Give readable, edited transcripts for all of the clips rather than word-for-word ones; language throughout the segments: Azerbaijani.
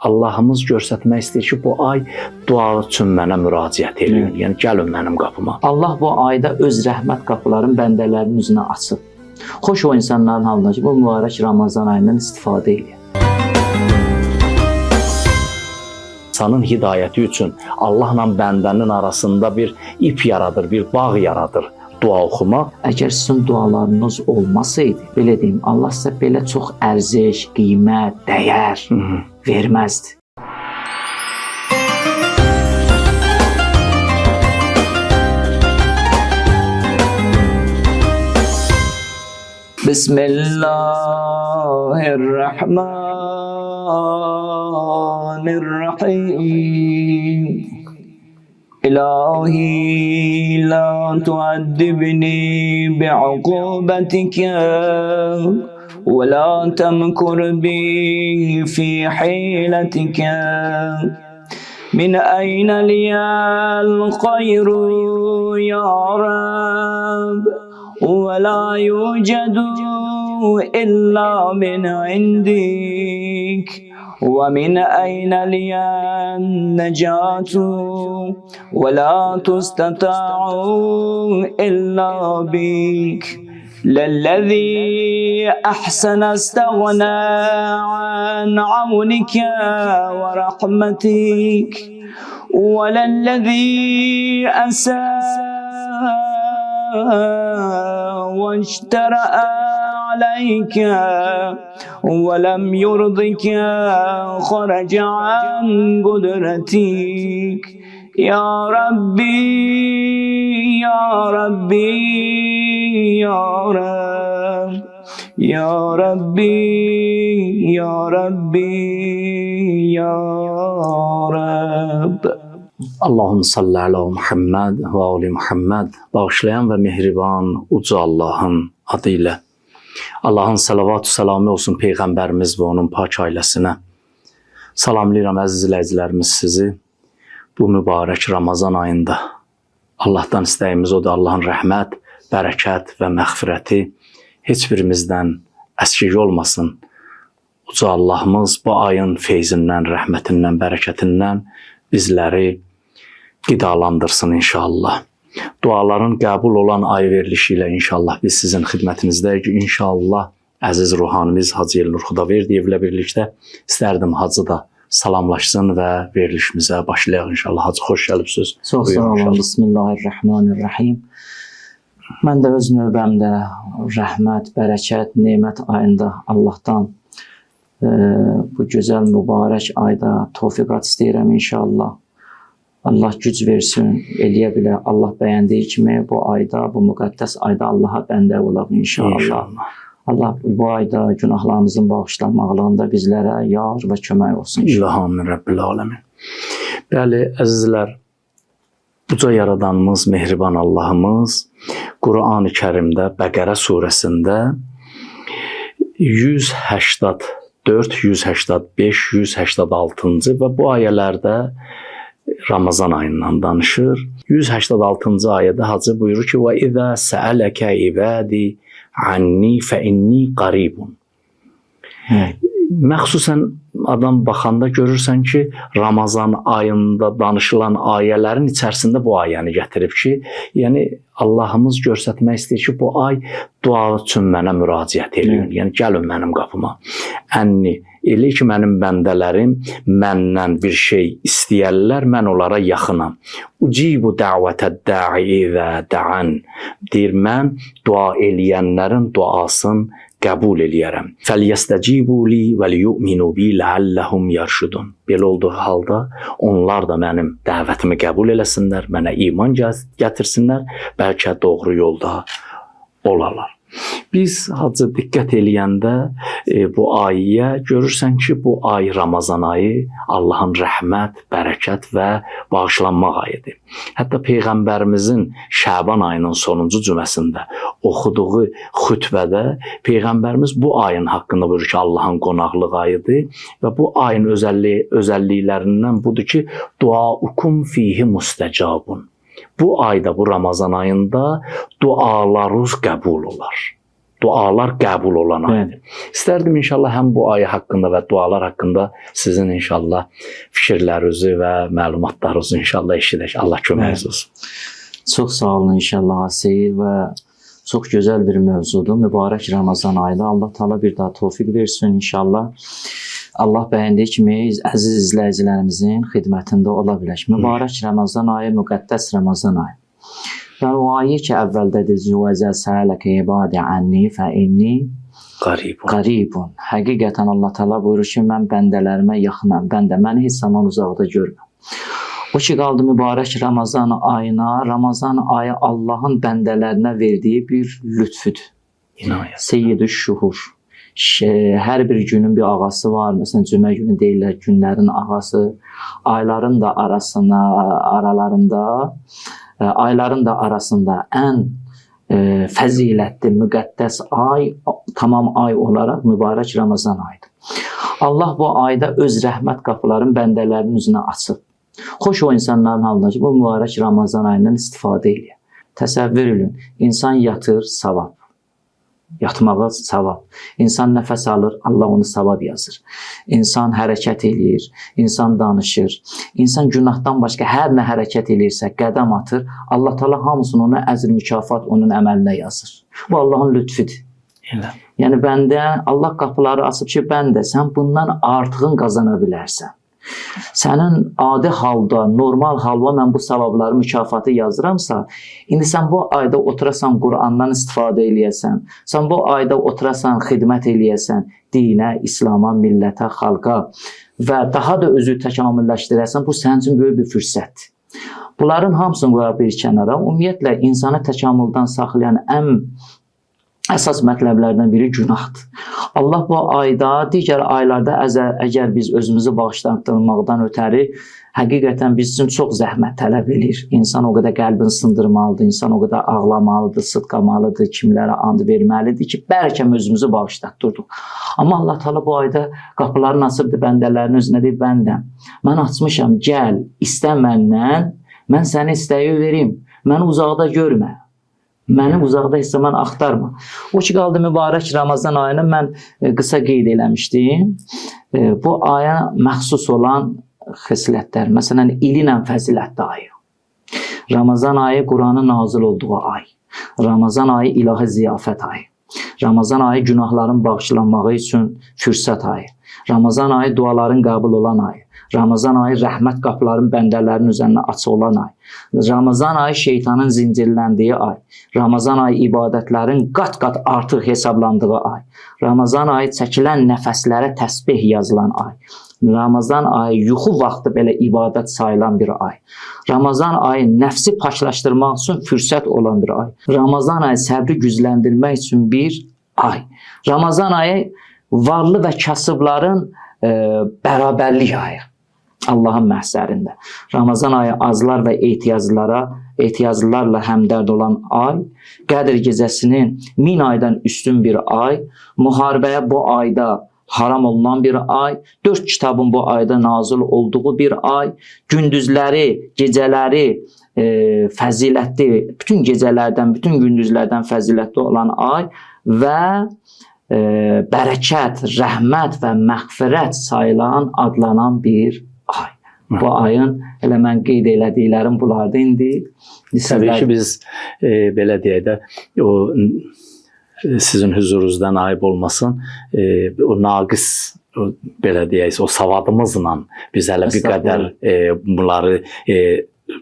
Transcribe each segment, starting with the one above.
Allahımız göstərmək istəyir ki, bu ay dua üçün mənə müraciət edin. Yəni gəlin mənim qapıma. Allah bu ayda öz rəhmət qapılarını bəndələrinin üzünə açıb. Xoş o insanların halına ki, bu mübarək Ramazan ayından istifadə edin. İnsanın hidayəti üçün Allahla bəndənin arasında bir ip yaradır, bir bağ yaradır. Dua oxumaq. Əgər sizin dualarınız olmasaydı, belə deyim, Allah sizə belə çox ərziş, qiymət, dəyər verməzdi. Bismillahirrahmanirrahim. İlahi la tu'addibni bi'ukubetika ve la temkur bi fi hiletika. Min ayna liyal khayru ya Rab ve la yucadu illa min indik. ومن أين لي النجاة ولا تستطاع إلا بك للذي أحسن استغنى عن عونك ورحمتك وللذي أساء واشترأ عليك ولم يرضك خرج عن قدرتك يا ربي يا ربي يا رب يا ربي يا ربي يا رب. Allahümme salli ala Muhammed ve ali Muhammed. Bağışlayan ve mehriban uca Allah'ın adıyla. Allahın salavat-ı salamı olsun Peyğəmbərimiz və onun pak ailəsinə. Salamlayıram əziz izləyicilərimiz sizi bu mübarək Ramazan ayında. Allahdan istəyimiz odur, Allahın rəhmət, bərəkət və məğfirəti heç birimizdən əskik olmasın. Uca Allahımız bu ayın feyzindən, rəhmətindən, bərəkətindən bizləri qidalandırsın inşallah. Duaların qəbul olan ay verilişi ilə inşallah biz sizin xidmətinizdəyik. İnşallah əziz ruhanimiz Hacı Elnur Xudaverdiyevlə birlikdə istərdim Hacı da salamlaşsın və verilişimizə başlayaq inşallah. Hacı, xoş gəlibsiniz. Çox sağ olun. Bismillahirrahmanirrahim. Mən də öz növbəmdə rəhmət, bərəkət, nemət ayında Allahdan bu gözəl, mübarək ayda tövfiqat istəyirəm inşallah. Allah güc versin, eləyə bilər. Allah bəyəndiyi kimi bu ayda, bu müqəddəs ayda Allaha bəndə olaq inşallah. Allah bu ayda günahlarımızın bağışlanmaqlığında bizlərə yar və kömək olsun. İlahamin Rəbbil aləmin. Bəli, əzizlər, uca yaradanımız, mehriban Allahımız Quran-ı Kərimdə, Bəqərə surəsində 184, 185, 186-cı və bu ayələrdə Ramazan ayından danışır. 186-cı ayədə Hacı buyurur ki: "Və izə səələkə ibadi anni fə inni qaribun." Məxsusən adam baxanda görürsən ki, Ramazan ayında danışılan ayələrin içərisində bu ayəni gətirib ki, yəni Allahımız göstərmək istəyir ki, bu ay dua üçün mənə müraciət edin. Yəni gəlin mənim qapıma. Ənni, elə ki mənim bəndələrim məndən bir şey istəyərlər, mən onlara yaxınam. Ucibu dəvətəd da'i və da'an. Deyir, mən dua eləyənlərin duasını qəbul eləyərəm. Fəlyəstəcibu li və liyu'minu bi ləalləhum yarşudun. Belə olduğu halda onlar da mənim dəvətimi qəbul eləsinlər, mənə iman gətirsinlər, bəlkə doğru yolda olarlar. Biz Hacı diqqət eləyəndə bu ayəyə görürsən ki, bu ay Ramazan ayı Allahın rəhmət, bərəkət və bağışlanmaq ayıdır. Hətta Peyğəmbərimizin Şəban ayının sonuncu cüməsində oxuduğu xütbədə Peyğəmbərimiz bu ayın haqqında buyurur ki, Allahın qonaqlıq ayıdır və bu ayın özəlliklərindən budur ki, duaukum fihi mustəcabun. Bu ayda, bu Ramazan ayında dualarınız qəbul olar. dualar qəbul olan aydır. İstərdim inşallah həm bu ayı haqqında və dualar haqqında sizin inşallah fikirlərinizi və məlumatlarınızı inşallah eşidək. Allah köməyiniz olsun. Çox sağ olun inşallah Asir və çox gözəl bir mövzudur. Mübarək Ramazan ayında Allah Taala bir daha tövfiq versin inşallah. Allah bəyəndiyi kimi əziz izləyicilərimizin xidmətində ola bilək. Mübarək Ramazan ayı, müqəddəs Ramazan ayı. Yəni o ayı ki, əvvəldə deyici və zəl sələkə ibadi anni fə inni qaribun. Həqiqətən Allah Taala buyurur ki, mən bəndələrimə yaxınam, məni heç zaman uzaqda görməm. O ki, qaldı mübarək Ramazan ayına, Ramazan ayı Allahın bəndələrinə verdiyi bir lütfüdür. Seyyid-i şuhur. Hər bir günün bir ağası var. Məsələn, cümə günü deyirlər, günlərin ağası. Ayların da arasında ən fəzilətli, müqəddəs ay, tamam ay olaraq mübarək Ramazan ayıdır. Allah bu ayda öz rəhmət qapılarını bəndələrinin üzünə açıb. Xoş o insanların halına ki, bu mübarək Ramazan ayından istifadə edir. Təsəvvür edin, insan yatır, savab. Yatmağa savab. İnsan nəfəs alır, Allah onu savab yazır. İnsan hərəkət eləyir, insan danışır. İnsan günahdan başqa hər nə hərəkət eləyirsə, qədəm atır, Allah Taala hamısını ona əzr mükafat onun əməlinə yazır. Bu Allahın lütfüdür. Yəni bəndə Allah qapıları açıb ki, bəndə sən bundan artığın qazana bilərsən. Sənin adi halda, normal halda mən bu savabları, mükafatı yazıramsa, indi sən bu ayda oturasan Qurandan istifadə eləyəsən, sən bu ayda oturasan xidmət eləyəsən, dinə, İslama, millətə, xalqa və daha da özü təkamülləşdirəsən, bu sənin üçün böyük bir fürsətdir. Bunların hamısını qoya bir kənara, ümumiyyətlə insanı təkamüldən saxlayan ən əsas mətləblərdən biri günahdır. Allah bu ayda, digər aylarda əgər biz özümüzü bağışlandırmaqdan ötəri, həqiqətən biz üçün çox zəhmət tələb edir. İnsan o qədər qəlbini sındırmalıdır, insan o qədər ağlamalıdır, sıdqamalıdır, kimlərə and verməlidir ki, bəlkə özümüzü bağışlatdırdıq. Amma Allah Taala bu ayda qapılarını açıbdır bəndələrin özünə deyir, bəndəm, mən açmışam, gəl, istə məndən, mən səni istəyi verim, məni uzaqda görmə. Məni uzaqda isə mən axtarma. O ki, qaldı mübarək Ramazan ayını mən qısa qeyd eləmişdim. Bu aya məxsus olan xislətlər, məsələn, illə fəzilətli ayı. Ramazan ayı Quranın nazil olduğu ay. Ramazan ayı ilahi ziyafət ayı. Ramazan ayı günahların bağışlanmağı üçün fürsət ayı. Ramazan ayı duaların qəbul olan ayı. Ramazan ayı rəhmət qapılarının bəndələrin üzərinə açıq olan ay. Ramazan ayı şeytanın zincirləndiyi ay. Ramazan ayı ibadətlərin qat-qat artıq hesablandığı ay. Ramazan ayı çəkilən nəfəslərə təsbih yazılan ay. Ramazan ayı yuxu vaxtı belə ibadət sayılan bir ay. Ramazan ayı nəfsi paklaşdırmaq üçün fürsət olan bir ay. Ramazan ayı səbri gücləndirmək üçün bir ay. Ramazan ayı varlı və kasıbların bərabərlik ayı. Allahın məhzərində. Ramazan ayı azlar və ehtiyaclılarla həmdərd olan ay, Qədr gecəsinin 1000 aydan üstün bir ay, müharibəyə bu ayda haram olunan bir ay, 4 kitabın bu ayda nazil olduğu bir ay, gündüzləri, gecələri fəzilətli, bütün gecələrdən, bütün gündüzlərdən fəzilətli olan ay və bərəkət, rəhmət və məğfirət sayılan, adlanan bir ay. Bu ayın elə mən qeyd elədiklərim bunlardır indi. Təbii ki, biz belə deyək də, o sizin huzurunuzdan ayıb olmasın, o naqis, belə deyək, o savadımızla biz hələ bir qədər bunları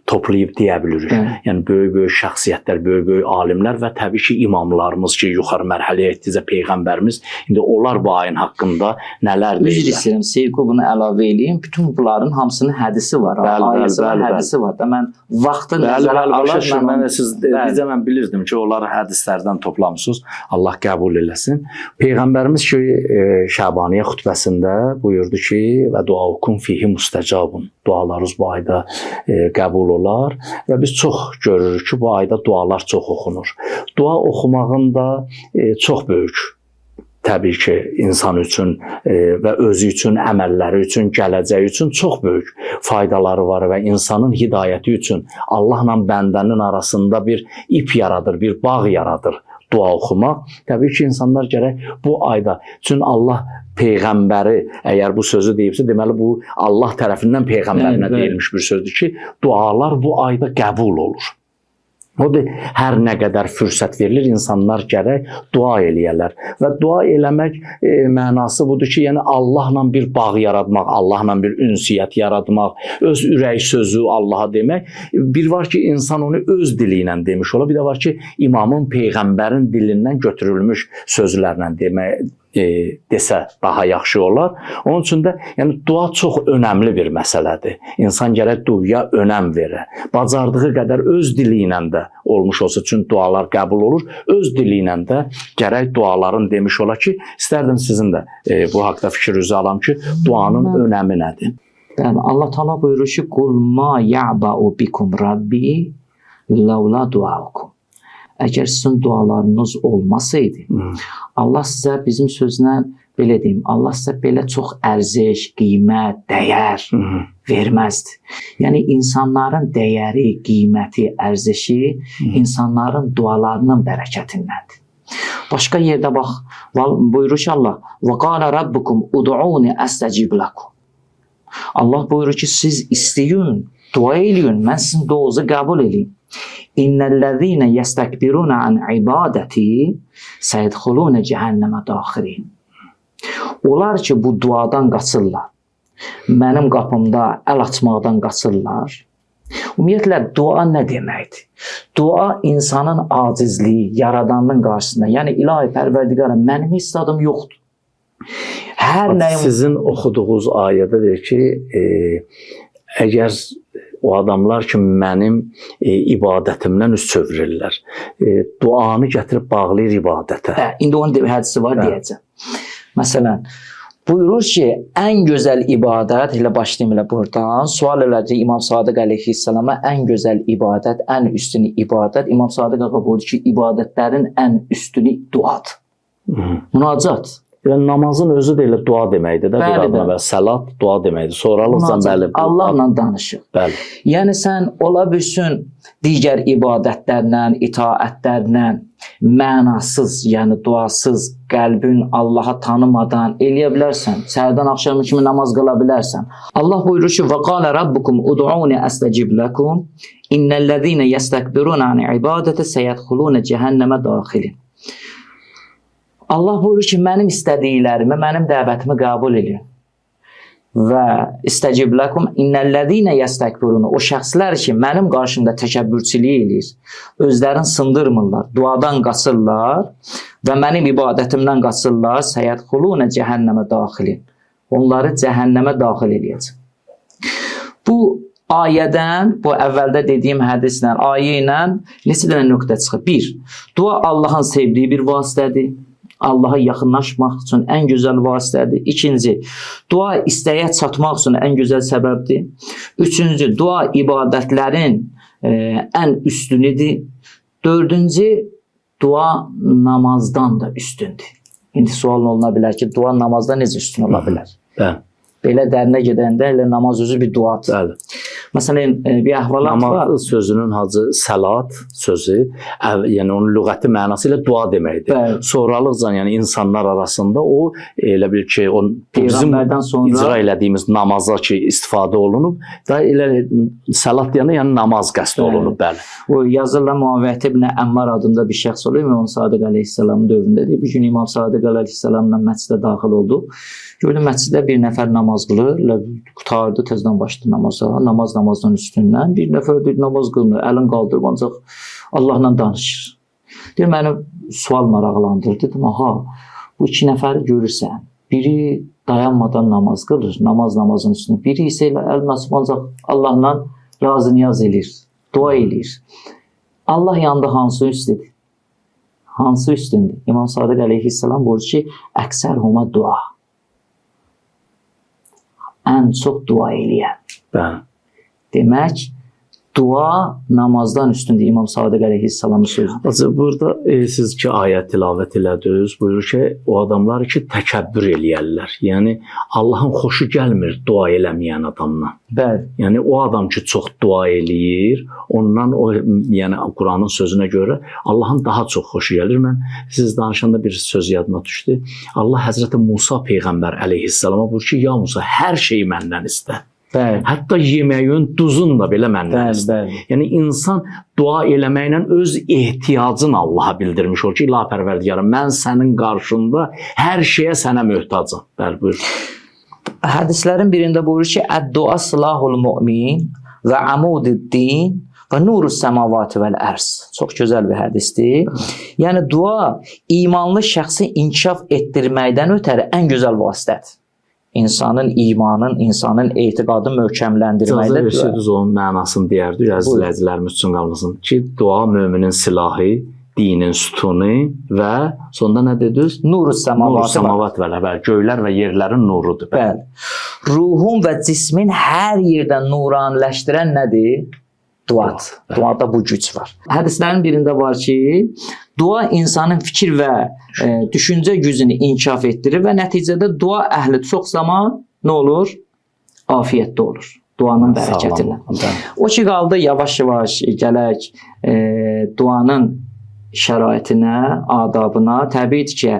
toplayıb deyə bilirik. Yəni böyük-böyük şəxsiyyətlər, böyük-böyük alimlər və təbii ki, imamlarımız ki, yuxarı mərhələyə etdikcə Peyğəmbərimiz, indi onlar bu ayın haqqında nələr deyirlər? Üzr istəyirəm, Seyko bunu əlavə eləyim. Bütün bunların hamısının hədisi var. Ayəsi var, hədisi var. Mən vaxtı nəzərə alır. Mən bilirdim ki, onları hədislərdən toplamısınız. Allah qəbul eləsin. Peyğəmbərimiz ki, Şəbaniyə xutbəsində buyurdu ki, və duaukum fihi müstəcabun. Dualarınız bu ayda qəbul olar və biz çox görürük ki, bu ayda dualar çox oxunur. Dua oxumağın da çox böyük, təbii ki, insan üçün və özü üçün, əməlləri üçün, gələcəyi üçün çox böyük faydaları var və insanın hidayəti üçün Allahla bəndənin arasında bir ip yaradır, bir bağ yaradır dua oxumaq. Təbii ki, insanlar gərək bu ayda, çünki Allah Peyğəmbəri əgər bu sözü deyibsə, deməli bu Allah tərəfindən Peyğəmbərinə deyilmiş bir sözdür ki, dualar bu ayda qəbul olur. Odur, hər nə qədər fürsət verilir, insanlar gərək dua eləyərlər. Və dua eləmək mənası budur ki, yəni Allahla bir bağ yaratmaq, Allahla bir ünsiyyət yaratmaq, öz ürək sözü Allaha demək. Bir var ki, insan onu öz dili ilə demiş olar, bir də var ki, imamın, Peyğəmbərin dilindən götürülmüş sözlərlə desə daha yaxşı olar. Onun üçün də yəni dua çox önəmli bir məsələdir. İnsan gərək duaya önəm verə. Bacardığı qədər öz dili ilə də olmuş olsa, çünki dualar qəbul olur. Öz dili ilə də gərək duaların demiş ola ki, istərdim sizin də bu haqda fikrinizi alam ki, duanın önəmi nədir? Bəli, Allah Taala buyurur ki, "Qul ma ya'ba'u bikum rabbi laula duaukum." Əgər sizin dualarınız olmasaydı, Allah sizə bizim sözlə belə deyim, Allah sizə belə çox ərziş, qiymət, dəyər verməzdi. Yəni insanların dəyəri, qiyməti, ərzişi insanların dualarının bərəkətindəndir. Başqa yerdə bax, buyurur ki Allah, "Və qala rabbukum ud'uni astajib lakum." Allah buyurur ki, siz istəyin, dua eləyin, mən sizin duanızı qəbul edeyim. İnnellezîne yestekbirûne an ibadeti seyedhulûne cehenneme dâhirin. Onlar ki bu duadan qaçırlar, mənim qapımda əl açmaqdan qaçırlar. Ümumiyyətlə dua nə deməkdir? Dua insanın acizliyi, yaradanın qarşısında. Yəni ilahi Pərverdigara, mənim heç adım yoxdur. Hər nəyim sizin oxuduğunuz ayədə deyir ki, əgər o adamlar ki, mənim ibadətimdən üz çevirirlər. Duanı gətirib bağlayır ibadətə. İndi onun hədisi var deyəcəm. Məsələn, buyurur ki, ən gözəl ibadət, elə başlayayım elə buradan, sual elədi İmam Sadiq əleyhissalama, ən gözəl ibadət, ən üstün ibadət. İmam Sadiq ağa buyurur ki, ibadətlərin ən üstünü duadır. Münacat. Yəni namazın özü də elə dua deməkdir də, bir adına və salat dua deməkdir. Sonralıqdan bəli Allahla danışıq. Bəli. Yəni sən ola bilsin digər ibadətlərlə, itaətlərlə mənasız, yəni duasız qəlbin Allaha tanımadan eləyə bilərsən. Səhərdən axşam kimi namaz qıla bilərsən. Allah buyurur ki: "Və qala rabbukum ud'uni astajib lakum innellezîne yestekbirûne an ibadeti seyedhulûne cehenneme dâhilin." Allah buyurur ki, mənim istədiklərimi, mənim dəvətimi qəbul edin. Və istəcib lakum innellezîne yestekbirûne, o şəxslər ki, mənim qarşımda təkəbbürçülük edir, özlərini sındırmırlar, duadan qaçırlar və mənim ibadətimdən qaçırlar, seyedhulûne cehenneme dâhilin. Onları cəhənnəmə daxil edəcəm. Bu ayədən, bu əvvəldə dediyim hədislə, ayə ilə neçə dənə nöqtə çıxır? 1. Dua Allahın sevdiyi bir vasitədir. Allaha yaxınlaşmaq üçün ən gözəl vasitədir. 2. Dua istəyə çatmaq üçün ən gözəl səbəbdir. 3. Dua ibadətlərin ən üstünüdür. 4. Dua namazdan da üstündür. İndi sual oluna bilər ki, dua namazdan necə üstün ola bilər? Belə dərinə gedəndə elə namaz özü bir duadır. Bəli. Məsələn, bir əhvalat var. Namaz sözünün hacı səlat sözü, yəni onun lüğəti mənası ilə dua deməkdir. Bəli. Sonralıqca yəni insanlar arasında o elə bil ki, o bizim icra elədiyimiz namaza ki istifadə olunub və elə səlat deyəndə yəni namaz qəsd olunub, bəli. O yazırlar Muaviyyət ibn Əmmar adında bir şəxs olur. İmam Sadiq əleyhissalamın dövründədir. Bir gün İmam Sadiq əleyhissalamla məscidə daxil oldu. Gördü məsciddə bir nəfər namaz qılır, qutardı, tezdən başladı namaza. Namazdan üstündən bir nəfər deyir, namaz qılmır, əlin qaldırıb ancaq Allahla danışır. Deyir, məni sual maraqlandırdı. Dedim, aha, bu 2 nəfəri görürsən, biri dayanmadan namaz qılır, namazın üstündə. Biri isə elə əlin açıb ancaq Allahla razı niyaz edir, dua edir. Allah yanında hansı üstüdür? Hansı üstündür? İmam Sadiq əleyhissalam buyurur ki, əksər huma dua. Ən çox dua eləyən. Bəli. Demək, dua namazdan üstündür. İmam Sadiq əleyhissalamın sözü. Burada siz ki ayət tilavət elədiniz, buyurur ki, o adamlar ki təkəbbür eləyərlər. Yəni Allahın xoşu gəlmir dua eləməyən adamdan. Bəli. Yəni o adam ki çox dua eləyir, ondan o yəni Quranın sözünə görə Allahın daha çox xoşu gəlir. Mən siz danışanda bir söz yadıma düşdü. Allah Həzrəti Musa peyğəmbər əleyhissalama buyurur ki, ya Musa hər şeyi məndən istə. Bəli. Hətta yeməyin duzunu da belə məndən istə. Yəni insan dua eləməklə öz ehtiyacını Allaha bildirmiş olur ki, İlahi Pərverdigarım, mən sənin qarşında hər şeyə sənə möhtacam. Bəli, buyur. Hədislərin birində buyurur ki, "Əd-dua silahul mu'min və amudud-din və nurus semavati vəl ərs." Çox gözəl bir hədisdir. Yəni dua imanlı şəxsi inkişaf etdirməkdən ötəri ən gözəl vasitədir. İnsanın imanın, insanın etiqadını möhkəmləndirməkdə. Siz onun mənasını deyərdik, əziz izləyicilərimiz üçün qalmasın ki, dua möminin silahı, dinin sütunu və sonda nə dediniz? Nurus semavat vəl ərs. Göylər və yerlərin nurudur. Bəli. Ruhun və cismin hər yerdən nuraniləşdirən nədir? Duadır. Duada bu güc var. Hədislərin birində var ki, dua insanın fikir və düşüncə gücünü inkişaf etdirir və nəticədə dua əhli çox zaman nə olur? Afiyətdə olur. Duanın bərəkətilə. O ki qaldı yavaş-yavaş gələk duanın şəraitinə, adabına. Təbiidir ki,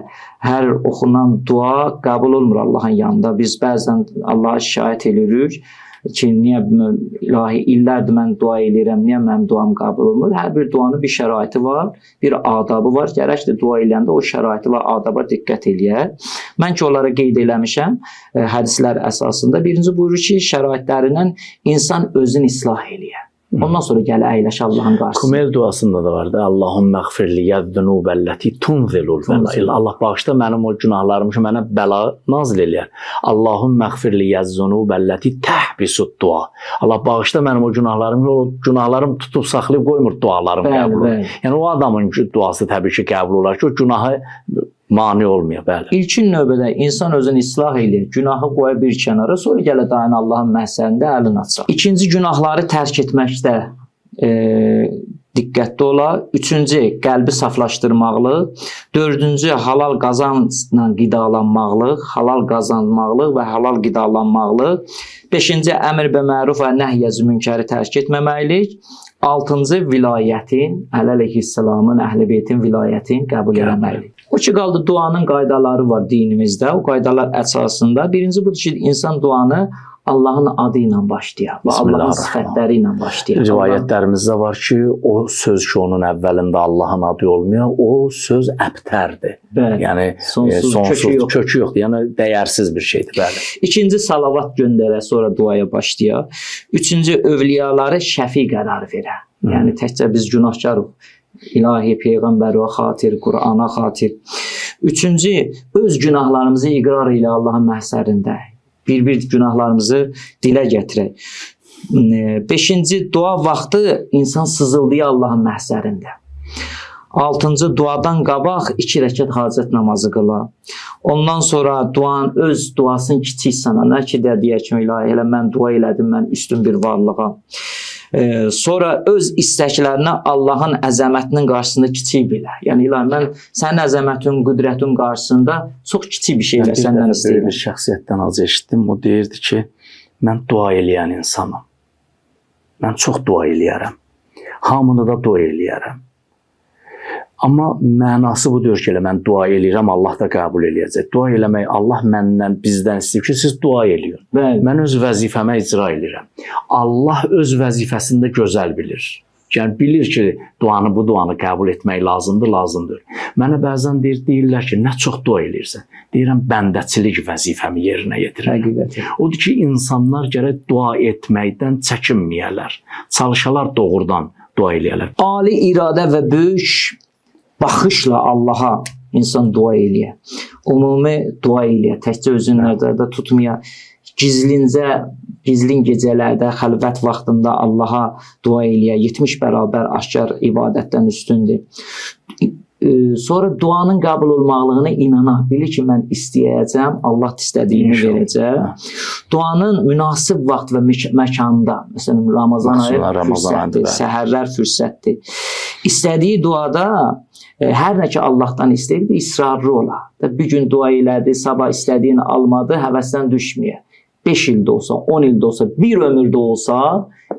hər oxunan dua qəbul olmur Allahın yanında. Biz bəzən Allaha şikayət edirik ki, niyə ilahi illərdir mən dua edirəm, niyə mənim duam qəbul olmur? Hər bir duanın bir şəraiti var, bir adabı var. Gərəkdir dua eləyəndə o şəraiti və adaba diqqət eləyək. Mən ki, onlara qeyd eləmişəm hədislər əsasında. Birinci buyurur ki, şəraitlərindən insan özünü islah eləyər. Ondan sonra gəl əyləş Allahın qarşısında. Kumel duasında da vardı. Allahümme gfirli yəddunubəlləti tunzilul bəla. Allah bağışla mənim o günahlarımı ki, mənə bəla nazil eləyər. Allahümme gfirli yəddunubəlləti təhbisud dua. Allah bağışla mənim o günahlarımı, o günahlarım tutub saxlayıb qoymur dualarım qəbul olur. Yəni o adamın duası təbii ki, qəbul olar ki, o günahı mane olmuyor, bəli. İlkin növbədə insan özünü islah eləyir, günahı qoya bir kənara, sonra gələ dayan Allahın məhsərində əlini açar. İkinci, günahları tərk etməkdə diqqətli ola. Üçüncü, qəlbi saflaşdırmaqlıq. Dördüncü, halal qazanla qidalanmaqlıq, halal qazanmaqlıq və halal qidalanmaqlıq. Beşinci, əmr və məruf və nəhyəz münkəri tərk etməməklik. Altıncı, vilayətin, əleyhissalamın, əhl-i beytin vilayətin qəbul etməklik. O ki qaldı duanın qaydaları var dinimizdə. O qaydalar əsasında birinci budur ki, insan duanı Allahın adı ilə başlayır və Allahın sifətləri ilə başlayır. Rivayətlərimizdə var ki, o söz ki, onun əvvəlində Allahın adı olmuyor, o söz əbtərdir. Bəli. Yəni sonsuz kökü yoxdur. Yəni dəyərsiz bir şeydir, bəli. İkinci, salavat göndərə, sonra duaya başlayır. Üçüncü, övliyaları şəfi qərar verə. Yəni təkcə biz günahkarıq. İlahi peyğəmbərə xatir, Qurana xatir. Üçüncü, öz günahlarımızı iqrar ilə Allahın məhsərində. Bir günahlarımızı dilə gətirək. Beşinci, dua vaxtı insan sızıldayır Allahın məhsərində. Altıncı, duadan qabaq 2 rəkət hacət namazı qıla. Ondan sonra duanın öz duasını kiçik sana. Nə ki də deyək ki, ilahi elə mən dua elədim, mən üstün bir varlığa. Sonra öz istəklərinə Allahın əzəmətinin qarşısında kiçik bilə. Yəni ilahi mən sənin əzəmətin, qüdrətin qarşısında çox kiçik bir şeylə səndən istəyirəm. Bir şəxsiyyətdən az eşitdim. O deyirdi ki, mən dua eləyən insanım. Mən çox dua eləyərəm. Hamını da dua eləyərəm. Amma mənası budur ki, mən dua eləyirəm, Allah da qəbul eləyəcək. Dua eləmək, Allah məndən, bizdən istəyir ki, siz dua eləyin. Mən öz vəzifəmə icra eləyirəm. Allah öz vəzifəsində gözəl bilir. Yəni, bilir ki, bu duanı qəbul etmək lazımdır. Mənə bəzən deyirlər ki, nə çox dua eləyirsən? Deyirəm, bəndəçilik vəzifəmi yerinə yetirirəm. Odur ki, insanlar gərək dua etməkdən çəkinməyələr. Çalışalar doğrudan dua eləyələr. Ali iradə və böyük baxışla Allaha insan dua eləyə. Ümumi dua eləyə. Təkcə özünü nəzərdə tutmaya. Gizlin gecələrdə, xəlvət vaxtında Allaha dua eləyə. 70 bərabər aşkar ibadətdən üstündür. sonra duanın qəbul olmaqlığına inana, bilir ki, mən istəyəcəm, Allah istədiyimi verəcək. Duanın münasib vaxt və məkanda, məsələn, Ramazan ayı fürsətdir, səhərlər fürsətdir. İstədiyi duada hər nə ki Allahdan istəyirdi, israrlı ola. Bir gün dua elədi, sabah istədiyini almadı, həvəsdən düşməyə. 5 ildə olsa, 10 ildə olsa, bir ömürdə olsa,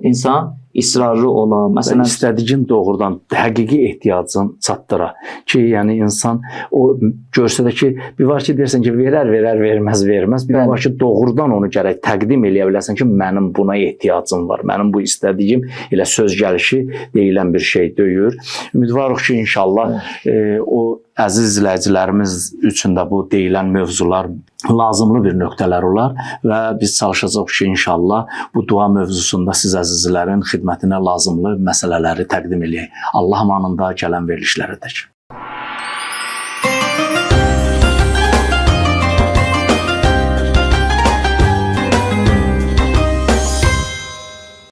insan israrlı ola. Məsələn, istədiyin doğrudan həqiqi ehtiyacın çatdıra ki, yəni insan o görsə də ki, bir var ki, deyirsən ki, verər, verməz. Bir var ki, doğrudan onu gərək təqdim eləyə biləsən ki, mənim buna ehtiyacım var. Mənim bu istədiyim elə söz gəlişi deyilən bir şey deyil. Ümidvarıq ki, inşallah o əziz izləyicilərimiz üçün də bu deyilən mövzular lazımlı bir nöqtələr olar və biz çalışacağıq ki, inşallah bu dua mövzusunda siz əzizlərin xidmətinə lazımlı məsələləri təqdim eləyək. Allah amanında gələn verilişlərədək.